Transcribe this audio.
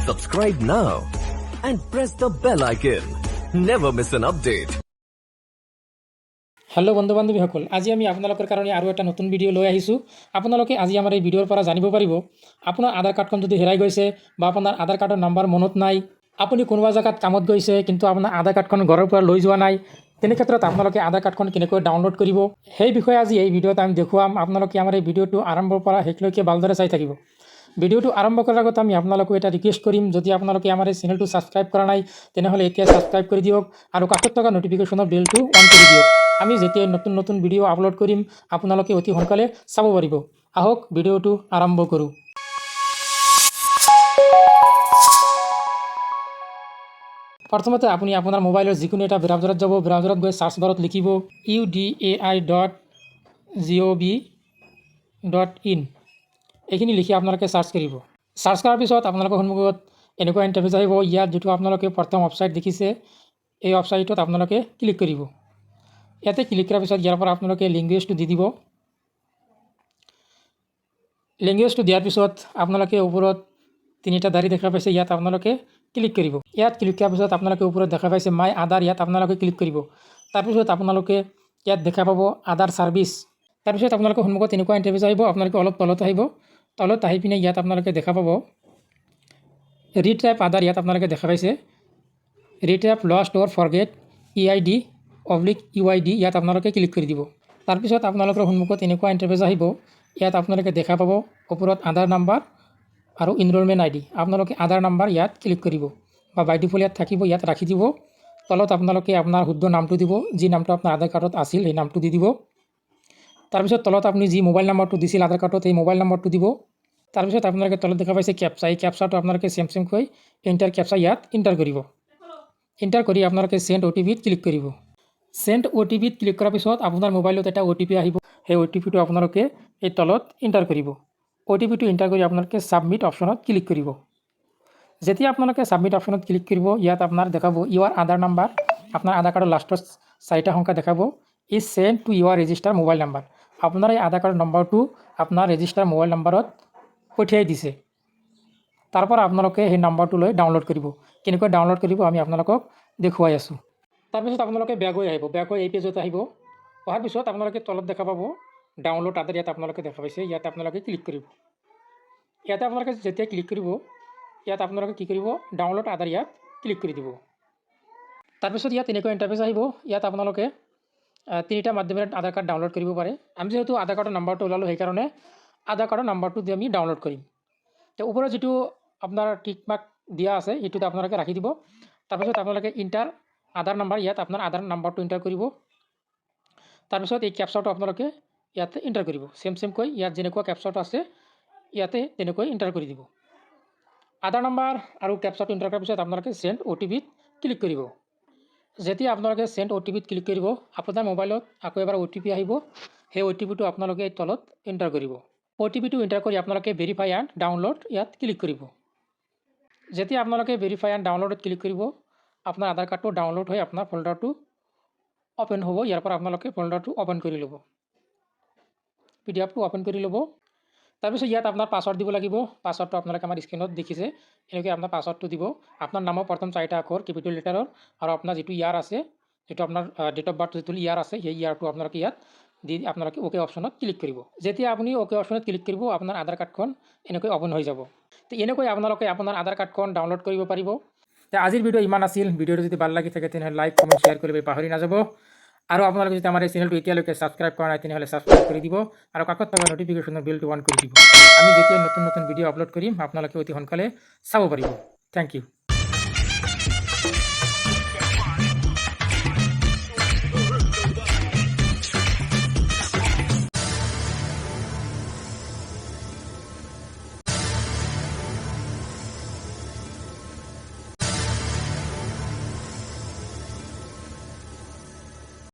Subscribe now and press the bell icon. Never miss an update. Hello बंधु बान्धवीসকল আজি আমি আপোনালোকৰ কাৰণে আৰু এটা নতুন ভিডিঅ' লৈ আহিছোঁ। আপোনালোকে আজি আমাৰ এই ভিডিঅ'ৰ পৰা জানিব পাৰিব আপোনাৰ আধাৰ কাৰ্ডখন যদি হেৰাই গৈছে বা আপোনাৰ আধাৰ কাৰ্ডৰ নাম্বাৰ মনত নাই, আপুনি কোনোবা জায়গাত কামত গৈছে কিন্তু আপোনাৰ আধাৰ কাৰ্ডখন ঘৰৰ পৰা লৈ যোৱা নাই, তেনে ক্ষেত্ৰত আপোনালোকে আধাৰ কাৰ্ডখন কেনেকৈ ডাউনলোড কৰিব সেই বিষয়ে আজি এই ভিডিঅ'ত আমি দেখুৱাম। আপোনালোকে আমাৰ এই ভিডিঅ'টো আৰম্ভৰ পৰা শেষলৈকে ভালদৰে চাই থাকিব। ভিডিঅ'টো আৰম্ভ কৰাৰ আগতে আমি আপোনালোকক এটা ৰিকুৱেষ্ট কৰিম, যদি আপোনালোকে আমাৰ এই চেনেলটো ছাবস্ক্ৰাইব কৰা নাই তেনেহ'লে এতিয়া ছাবস্ক্ৰাইব কৰি দিয়ক আৰু কাষত থকা নটিফিকেশ্যনৰ বেলটো অন কৰি দিয়ক। আমি যেতিয়া নতুন নতুন ভিডিঅ' আপলোড কৰিম আপোনালোকে অতি সোনকালে চাব পাৰিব। আহক ভিডিঅ'টো আৰম্ভ কৰোঁ। প্ৰথমতে আপুনি আপোনাৰ মোবাইলৰ যিকোনো এটা ব্ৰাউজাৰত যাব, ব্ৰাউজাৰত গৈ সাৰ্চ বাৰত লিখিব udai.gov.in। এইখিনি লিখি আপোনালোকে সাৰ্চ কৰিব। সাৰ্চ কৰাৰ পিছত আপোনালোকৰ সন্মুখত এনেকুৱা ইণ্টাৰফেচ আহিব। ইয়াত যিটো আপোনালোকে প্ৰথম ৱেবছাইট দেখিছে এই ৱেবছাইটত আপোনালোকে ক্লিক কৰিব। ইয়াতে ক্লিক কৰাৰ পিছত ইয়াৰ পৰা আপোনালোকে লেংগুৱেজটো দি দিব। লেংগুৱেজটো দিয়াৰ পিছত আপোনালোকে ওপৰত তিনিটা দাঁড়ি দেখা পাইছে, ইয়াত আপোনালোকে ক্লিক কৰিব। ইয়াত ক্লিক কৰাৰ পিছত আপোনালোকে ওপৰত দেখা পাইছে মাই আধাৰ, ইয়াত আপোনালোকে ক্লিক কৰিব। তাৰপিছত আপোনালোকে ইয়াত দেখা পাব আধাৰ ছাৰ্ভিচ। তাৰপিছত আপোনালোকৰ সন্মুখত এনেকুৱা ইণ্টাৰফেচ আহিব। আপোনালোকে অলপ তলত আহিব, তলত আহি পিনে ইয়াত আপোনালোকে দেখা পাব ৰিটাইপ আধাৰ, ইয়াত আপোনালোকে দেখা পাইছে ৰিটাইপ লষ্ট অৰ ফৰগেট EID/UID, ইয়াত আপোনালোকে ক্লিক কৰি দিব। তাৰপিছত আপোনালোকৰ সন্মুখত এনেকুৱা ইণ্টাৰফেচ আহিব। ইয়াত আপোনালোকে দেখা পাব ওপৰত আধাৰ নাম্বাৰ আৰু এনৰোলমেণ্ট ID। আপোনালোকে আধাৰ নাম্বাৰ ইয়াত ক্লিক কৰিব বা বাই ডিফল্ট ইয়াত থাকিব, ইয়াত ৰাখি দিব। তলত আপোনালোকে আপোনাৰ শুদ্ধ নামটো দিব, যি নামটো আপোনাৰ আধাৰ কাৰ্ডত আছিল সেই নামটো দি দিব। তাৰপিছত তলত আপুনি যি মোবাইল নাম্বাৰটো দিছিল আধাৰ কাৰ্ডত সেই মোবাইল নাম্বাৰটো দিব। তাৰপিছত আপোনালোকে তলত দেখা পাইছে কেপচা, এই কেপচাটো আপোনালোকে চেমকৈ এণ্টাৰ কেপচা ইয়াত এণ্টাৰ কৰিব। এণ্টাৰ কৰি আপোনালোকে চেণ্ড OTPত ক্লিক কৰিব। চেণ্ড OTPত ক্লিক কৰাৰ পিছত আপোনাৰ মোবাইলত এটা OTP আহিব। সেই OTPটো আপোনালোকে এই তলত এণ্টাৰ কৰিব। OTPটো এণ্টাৰ কৰি আপোনালোকে ছাবমিট অপশ্যনত ক্লিক কৰিব। যেতিয়া আপোনালোকে ছাবমিট অপশ্যনত ক্লিক কৰিব, ইয়াত আপোনাৰ দেখাব ইউৰ আধাৰ নাম্বাৰ, আপোনাৰ আধাৰ কাৰ্ডৰ লাষ্টৰ 4টা সংখ্যা দেখাব is changed to your register mobile number. আপোনাৰ এই আধাৰ কাৰ্ডৰ নম্বৰটো আপোনাৰ ৰেজিষ্টাৰ মোবাইল নাম্বাৰত পঠিয়াই দিছে। তাৰপৰা আপোনালোকে সেই নাম্বাৰটো লৈ ডাউনলোড কৰিব। কেনেকৈ ডাউনলোড কৰিব আমি আপোনালোকক দেখুৱাই আছোঁ। তাৰপিছত আপোনালোকে বেক হৈ আহিব, বেক হৈ এই পেজত আহিব। অহাৰ পিছত আপোনালোকে তলত দেখা পাব ডাউনলোড আধাৰ, ইয়াত আপোনালোকে দেখা পাইছে, ইয়াতে আপোনালোকে ক্লিক কৰিব। ইয়াতে আপোনালোকে যেতিয়া ক্লিক কৰিব, ইয়াত আপোনালোকে কি কৰিব ডাউনলোড আধাৰ ইয়াত ক্লিক কৰি দিব। তাৰপিছত ইয়াত এনেকুৱা ইণ্টাৰফেচ আহিব। ইয়াত আপোনালোকে 3টা মাধ্যমেৰে আধাৰ কাৰ্ড ডাউনলোড কৰিব পাৰে। আমি যেহেতু আধাৰ কাৰ্ডৰ নাম্বাৰটো ওলালোঁ সেইকাৰণে আধাৰ কাৰ্ডৰ নাম্বাৰটো দি আমি ডাউনলোড কৰিম। তো ওপৰত যিটো আপোনাৰ টিক মাৰ্ক দিয়া আছে সেইটোতে আপোনালোকে ৰাখি দিব। তাৰপিছত আপোনালোকে ইণ্টাৰ আধাৰ নাম্বাৰ, ইয়াত আপোনাৰ আধাৰ নাম্বাৰটো এণ্টাৰ কৰিব। তাৰপিছত এই কেপচাটো আপোনালোকে ইয়াতে এণ্টাৰ কৰিব। চেমকৈ ইয়াত যেনেকুৱা কেপচাটো আছে ইয়াতে তেনেকৈ এণ্টাৰ কৰি দিব। আধাৰ নাম্বাৰ আৰু কেপচাটো এণ্টাৰ কৰাৰ পিছত আপোনালোকে চেণ্ড OTPত ক্লিক কৰিব। যেতিয়া আপোনালোকে চেণ্ড OTPত ক্লিক কৰিব, আপোনাৰ মোবাইলত আকৌ এবাৰ OTP আহিব। সেই OTPটো আপোনালোকে এই তলত এণ্টাৰ কৰিব। OTPটো এণ্টাৰ কৰি আপোনালোকে ভেৰিফাই এণ্ড ডাউনলোড ইয়াত ক্লিক কৰিব। যেতিয়া আপোনালোকে ভেৰিফাই এণ্ড ডাউনলোডত ক্লিক কৰিব, আপোনাৰ আধাৰ কাৰ্ডটো ডাউনলোড হৈ আপোনাৰ ফল্ডাৰটো অ'পেন হ'ব। ইয়াৰ পৰা আপোনালোকে ফল্ডাৰটো অ'পেন কৰি ল'ব, PDF-টো অ'পেন কৰি ল'ব। তাৰপিছত ইয়াত আপোনাৰ পাছৱৰ্ড দিব লাগিব। পাছৱৰ্ডটো আপোনালোকে আমাৰ স্ক্ৰীনত দেখিছে, এনেকৈ আপোনাৰ পাছৱৰ্ডটো দিব। আপোনাৰ নামৰ প্ৰথম 4টা আখৰ কেপিটেল লেটাৰৰ আৰু আপোনাৰ যিটো ইয়াৰ আছে, যিটো আপোনাৰ ডেট অফ বাৰ্থ যিটো ইয়াৰ আছে সেই ইয়াৰটো আপোনালোকে ইয়াত দি আপোনালোকে অ'কে অপশ্যনত ক্লিক কৰিব। যেতিয়া আপুনি অ'কে অপশ্যনত ক্লিক কৰিব, আপোনাৰ আধাৰ কাৰ্ডখন এনেকৈ অ'পেন হৈ যাব। তো এনেকৈ আপোনালোকে আপোনাৰ আধাৰ কাৰ্ডখন ডাউনলোড কৰিব পাৰিব। তো আজিৰ ভিডিঅ' ইমান আছিল। ভিডিঅ'টো যদি ভাল লাগি থাকে তেনেহ'লে লাইক কমেণ্ট শ্বেয়াৰ কৰিব পাহৰি নাযাব। আৰু আপোনালোকে যদি আমাৰ এই চেনেলটো এতিয়ালৈকে ছাবস্ক্ৰাইব কৰা নাই তেনেহ'লে ছাবস্ক্ৰাইব কৰি দিব আৰু কাষত থকা নটিফিকেশ্যনৰ বেলটো অন কৰি দিব। আমি যেতিয়া নতুন নতুন ভিডিঅ' আপলোড কৰিম আপোনালোকে অতি সোনকালে চাব পাৰিব। Thank U.